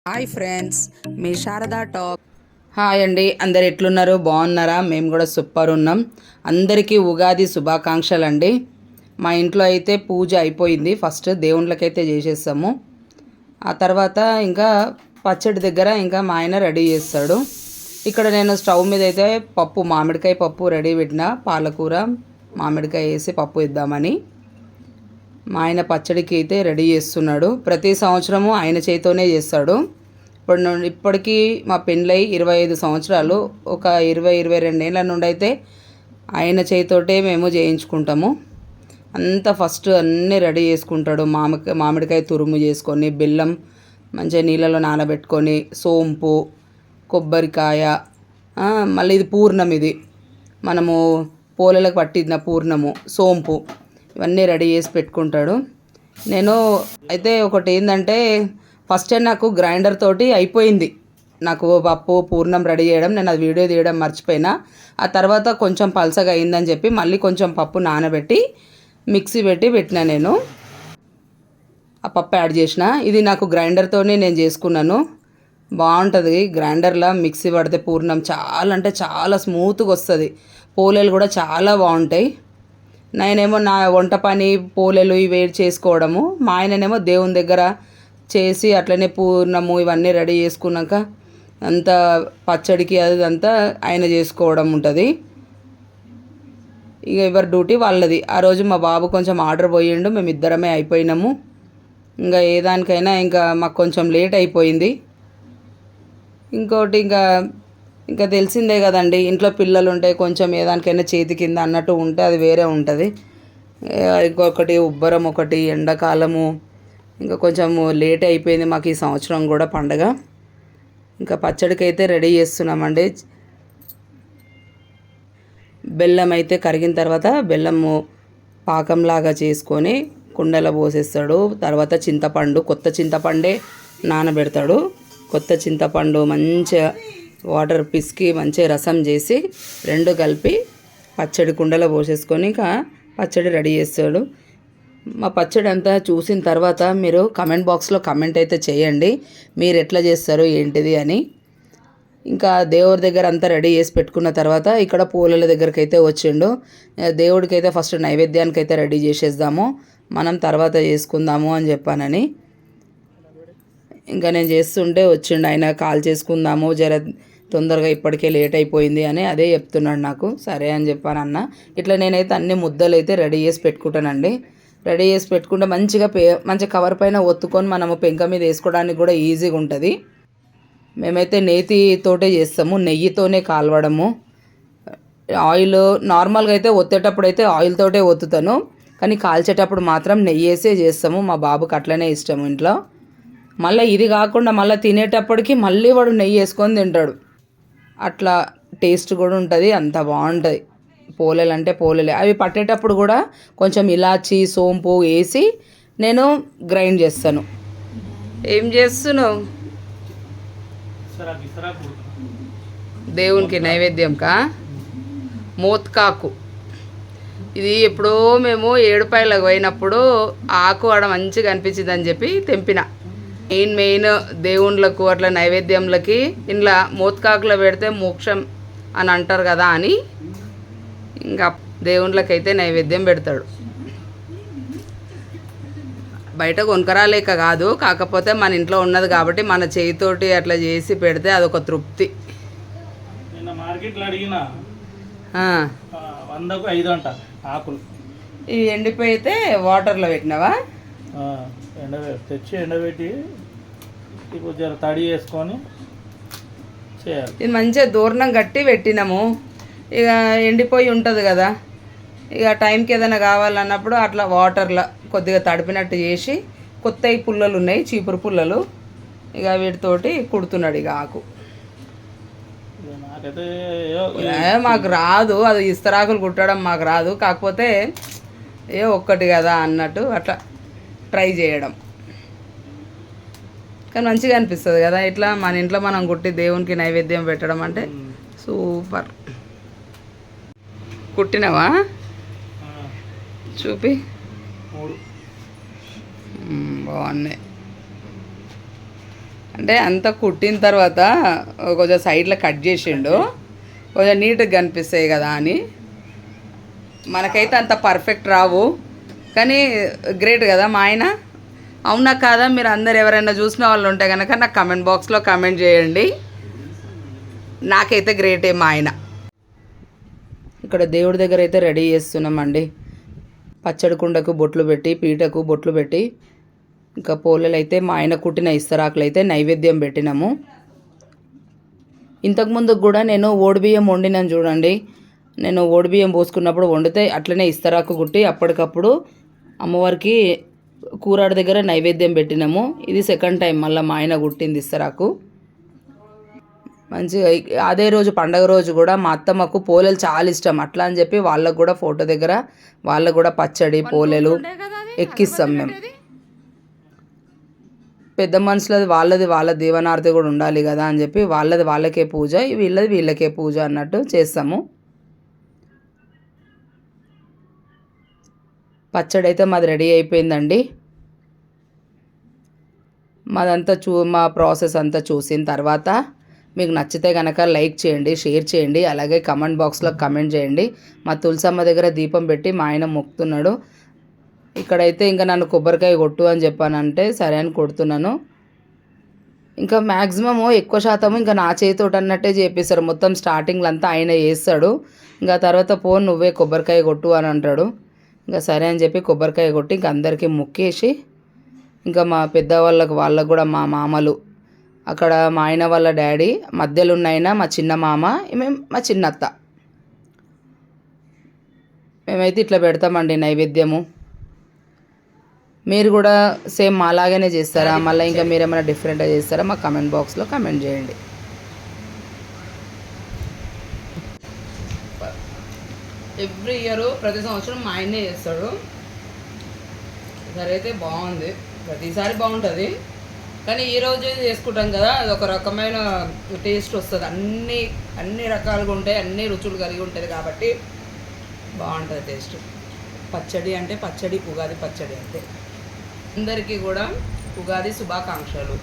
Hi friends, మీ Sharada talk. Hi అండి, అందరు ఎట్లున్నారు? బాగున్నారా? మేము కూడా సూపర్ ఉన్నాం. అందరికీ ఉగాది శుభాకాంక్షలు అండి. మా ఇంట్లో అయితే పూజ అయిపోయింది. ఫస్ట్ దేవుళ్ళకైతే చేసేస్తాము. ఆ తర్వాత ఇంకా పచ్చడి దగ్గర ఇంకా మా ఆయన రెడీ చేస్తాడు. ఇక్కడ నేను స్టవ్ మీద అయితే పప్పు, మామిడికాయ పప్పు రెడీ పెట్టిన. పాలకూర మామిడికాయ వేసి పప్పు ఇద్దామని మా ఆయన పచ్చడికి అయితే రెడీ చేస్తున్నాడు. ప్రతి సంవత్సరము ఆయన చేతితోనే చేస్తాడు. ఇప్పటికీ మా పెళ్ళై 25 సంవత్సరాలు, ఒక 22 ఏళ్ళ నుండి అయితే ఆయన చేతితోటే మేము చేయించుకుంటాము. అంతా ఫస్ట్ అన్నీ రెడీ చేసుకుంటాడు. మామిడికాయ తురుము చేసుకొని, బెల్లం మంచిగా నీళ్ళలో నానబెట్టుకొని, సోంపు, కొబ్బరికాయ, మళ్ళీ ఇది పూర్ణం, ఇది మనము పోలేలకు పట్టిన పూర్ణము, సోంపు, ఇవన్నీ రెడీ చేసి పెట్టుకుంటాడు. నేను అయితే ఒకటి ఏంటంటే, ఫస్ట్ నాకు గ్రైండర్ తోటి అయిపోయింది. నాకు పప్పు పూర్ణం రెడీ చేయడం, నేను అది వీడియో తీయడం మర్చిపోయినా. ఆ తర్వాత కొంచెం పలసగా అయిందని చెప్పి మళ్ళీ కొంచెం పప్పు నానబెట్టి మిక్సీ పెట్టినా. నేను ఆ పప్పు యాడ్ చేసిన. ఇది నాకు గ్రైండర్తోనే నేను చేసుకున్నాను. బాగుంటుంది గ్రైండర్లో మిక్సీ పడితే పూర్ణం. చాలా అంటే చాలా స్మూత్గా వస్తుంది. పోలేలు కూడా చాలా బాగుంటాయి. నేనేమో నా వంట పని, పోలేలు ఇవి చేసుకోవడము, మా ఆయననేమో దేవుని దగ్గర చేసి అట్లనే పూర్ణము ఇవన్నీ రెడీ చేసుకున్నాక అంతా పచ్చడికి అదంతా ఆయన చేసుకోవడం ఉంటుంది. ఇక ఎవరి డ్యూటీ వాళ్ళది. ఆ రోజు మా బాబు కొంచెం ఆర్డర్ పోయిండు, మేము ఇద్దరమే అయిపోయినాము. ఇంకా ఏ దానికైనా ఇంకా మాకు కొంచెం లేట్ అయిపోయింది. ఇంకోటి ఇంకా తెలిసిందే కదండి, ఇంట్లో పిల్లలు ఉంటే కొంచెం ఏదానికైనా చేతి కింద అన్నట్టు ఉంటే అది వేరే ఉంటుంది. ఇంకొకటి ఉబ్బరం, ఒకటి ఎండాకాలము, ఇంకా కొంచెం లేట్ అయిపోయింది మాకు ఈ సంవత్సరం కూడా పండగ. ఇంకా పచ్చడికి అయితే రెడీ చేస్తున్నామండి. బెల్లం అయితే కరిగిన తర్వాత బెల్లము పాకంలాగా చేసుకొని కుండలో పోసేస్తాడు. తర్వాత చింతపండు, కొత్త చింతపండే నానబెడతాడు. కొత్త చింతపండు మంచిగా వాటర్ పిసికి మంచిగా రసం చేసి రెండు కలిపి పచ్చడి కుండలో పోసేసుకొని ఇంకా పచ్చడి రెడీ చేస్తాడు. మా పచ్చడి అంతా చూసిన తర్వాత మీరు కమెంట్ బాక్స్లో కమెంట్ అయితే చేయండి, మీరు ఎట్లా చేస్తారు ఏంటిది అని. ఇంకా దేవుడి దగ్గర అంతా రెడీ చేసి పెట్టుకున్న తర్వాత ఇక్కడ పూలల దగ్గరికి అయితే వచ్చిండు. దేవుడికి అయితే ఫస్ట్ నైవేద్యానికి అయితే రెడీ చేసేద్దాము, మనం తర్వాత చేసుకుందాము అని చెప్పానని. ఇంకా నేను చేస్తుంటే వచ్చిండు ఆయన. కాల్ చేసుకుందాము జర తొందరగా, ఇప్పటికే లేట్ అయిపోయింది అని అదే చెప్తున్నాడు నాకు. సరే అని చెప్పాను అన్న. ఇట్లా నేనైతే అన్ని ముద్దలు అయితే రెడీ చేసి పెట్టుకుంటానండి. రెడీ చేసి పెట్టుకుంటే మంచిగా మంచి కవర్ పైన ఒత్తుకొని మనము పెంక మీద వేసుకోవడానికి కూడా ఈజీగా ఉంటుంది. మేమైతే నేతితోటే చేస్తాము, నెయ్యితోనే కాలవడము. ఆయిల్ నార్మల్గా అయితే ఒత్తేటప్పుడు అయితే ఆయిల్తోటే ఒత్తుతాను, కానీ కాల్చేటప్పుడు మాత్రం నెయ్యి వేసే చేస్తాము. మా బాబుకి అట్లనే ఇష్టము ఇంట్లో. మళ్ళీ ఇది కాకుండా మళ్ళీ తినేటప్పటికి మళ్ళీ వాడు నెయ్యి వేసుకొని తింటాడు. అట్లా టేస్ట్ కూడా ఉంటుంది, అంత బాగుంటుంది. పోలేలు అంటే పోలేలే. అవి పట్టేటప్పుడు కూడా కొంచెం ఇలాచి, సోంపు వేసి నేను గ్రైండ్ చేస్తాను. ఏం చేస్తున్నావు? దేవునికి నైవేద్యంకా మోత్కాకు. ఇది ఎప్పుడో మేము ఏడుపాయలకు పోయినప్పుడు ఆకు ఆడ మంచిగా అనిపించింది అని చెప్పి తెంపిన. మెయిన్ దేవుళ్ళకు అట్లా నైవేద్యంలకి ఇంట్లో మోత్కాకులో పెడితే మోక్షం అని అంటారు కదా అని ఇంకా దేవుళ్ళకైతే నైవేద్యం పెడతాడు. బయట కొనుకరాలేక కాదు, కాకపోతే మన ఇంట్లో ఉన్నది కాబట్టి మన చేతితోటి అట్లా చేసి పెడితే అదొక తృప్తి. ఇవి ఎండిపోయితే వాటర్లో పెట్టినావా? ఎండబెట్టి ఇప్పుడు జర తడి చేసుకొని చేయాలి. ఇది మంచిగా దూరణం కట్టి పెట్టినాము. ఇక ఎండిపోయి ఉంటుంది కదా, ఇక టైంకి ఏదైనా కావాలన్నప్పుడు అట్లా వాటర్లో కొద్దిగా తడిపినట్టు చేసి, కొత్తవి పుల్లలు ఉన్నాయి, చీపురు పుల్లలు, ఇక వీటితోటి కుడుతున్నాడు ఇక ఆకు. మాకు రాదు అది, ఇస్తరాకులు కుట్టడం మాకు రాదు, కాకపోతే ఒక్కటి కదా అన్నట్టు అట్లా ట్రై చేయడం. కానీ మంచిగా అనిపిస్తుంది కదా ఇట్లా మన ఇంట్లో మనం కుట్టి దేవునికి నైవేద్యం పెట్టడం అంటే సూపర్. కుట్టినవా? చూపి. బాగున్నాయి. అంటే అంత కుట్టిన తర్వాత కొంచెం సైడ్లో కట్ చేసిండు, కొంచెం నీట్గా కనిపిస్తాయి కదా అని. మనకైతే అంత పర్ఫెక్ట్ రావు, కానీ గ్రేట్ కదా మా ఆయన. అవునా కాదా? మీరు అందరు ఎవరైనా చూసిన వాళ్ళు ఉంటే కనుక నాకు కమెంట్ బాక్స్లో కమెంట్ చేయండి. నాకైతే గ్రేటే మా ఆయన. ఇక్కడ దేవుడి దగ్గర అయితే రెడీ చేస్తున్నామండి. పచ్చడి కుండకు బొట్లు పెట్టి, పీటకు బొట్లు పెట్టి, ఇంకా పోలేలు అయితే మా ఆయన కుట్టిన ఇస్తరాకులు అయితే నైవేద్యం పెట్టినాము. ఇంతకుముందు కూడా నేను ఓడిబియ్యం వండినాను చూడండి. నేను ఓడిబియ్యం పోసుకున్నప్పుడు వండితే అట్లనే ఇస్తరాకు కుట్టి అప్పటికప్పుడు అమ్మవారికి కూరాడు దగ్గర నైవేద్యం పెట్టినాము. ఇది సెకండ్ టైం మళ్ళీ మా ఆయన కుట్టింది ఇస్తరాకు. మంచిగా అదే రోజు పండగ రోజు కూడా మా అత్తమ్మకు పోలేలు చాలా ఇష్టం. అట్లా అని చెప్పి వాళ్ళకు కూడా ఫోటో దగ్గర వాళ్ళకు కూడా పచ్చడి పోలేలు ఎక్కిస్తాం మేము. పెద్ద మనుషులది వాళ్ళ దీవనార్థి కూడా ఉండాలి కదా అని చెప్పి వాళ్ళది వాళ్ళకే పూజ, వీళ్ళది వీళ్ళకే పూజ అన్నట్టు చేస్తాము. పచ్చడి అయితే మాది రెడీ అయిపోయిందండి. మాదంతా మా ప్రాసెస్ అంతా చూసిన తర్వాత మీకు నచ్చితే కనుక లైక్ చేయండి, షేర్ చేయండి, అలాగే కమెంట్ బాక్స్లో కమెంట్ చేయండి. మా తులసమ్మ దగ్గర దీపం పెట్టి మా ఆయన మొక్కుతున్నాడు. ఇక్కడైతే ఇంకా నన్ను కొబ్బరికాయ కొట్టు అని చెప్పానంటే సరే అని కొడుతున్నాను. ఇంకా మ్యాక్సిమము ఎక్కువ శాతము ఇంకా నా చేతితోటి అన్నట్టే చేపిస్తారు. మొత్తం స్టార్టింగ్లో అంతా ఆయన చేస్తాడు. ఇంకా తర్వాత నువ్వే కొబ్బరికాయ కొట్టు అని అంటాడు. ఇంకా సరే అని చెప్పి కొబ్బరికాయ కొట్టి ఇంకా అందరికీ మొక్కేసి, ఇంకా మా పెద్దవాళ్ళకు వాళ్ళకు కూడా మా మామలు, అక్కడ మా ఆయన వాళ్ళ డాడీ, మధ్యలో ఉన్న ఆయన మా చిన్న మామ, మేము మా చిన్నత్త, మేమైతే ఇట్లా పెడతామండి నైవేద్యము. మీరు కూడా సేమ్ మాలాగానే చేస్తారా? మళ్ళీ ఇంకా మీరు ఏమైనా డిఫరెంట్గా చేస్తారా? మా కమెంట్ బాక్స్లో కమెంట్ చేయండి. ఎవ్రీ ఇయర్ ప్రతి సంవత్సరం మా ఆయనే చేస్తాడు. సరే అయితే బాగుంది, ప్రతిసారి బాగుంటుంది, కానీ ఈరోజు చేసుకుంటాం కదా అది ఒక రకమైన టేస్ట్ వస్తుంది. అన్ని రకాలుగా ఉంటాయి, అన్ని రుచులు కలిగి ఉంటుంది కాబట్టి బాగుంటుంది టేస్ట్. పచ్చడి అంటే పచ్చడి, ఉగాది పచ్చడి అంటే. అందరికీ కూడా ఉగాది శుభాకాంక్షలు.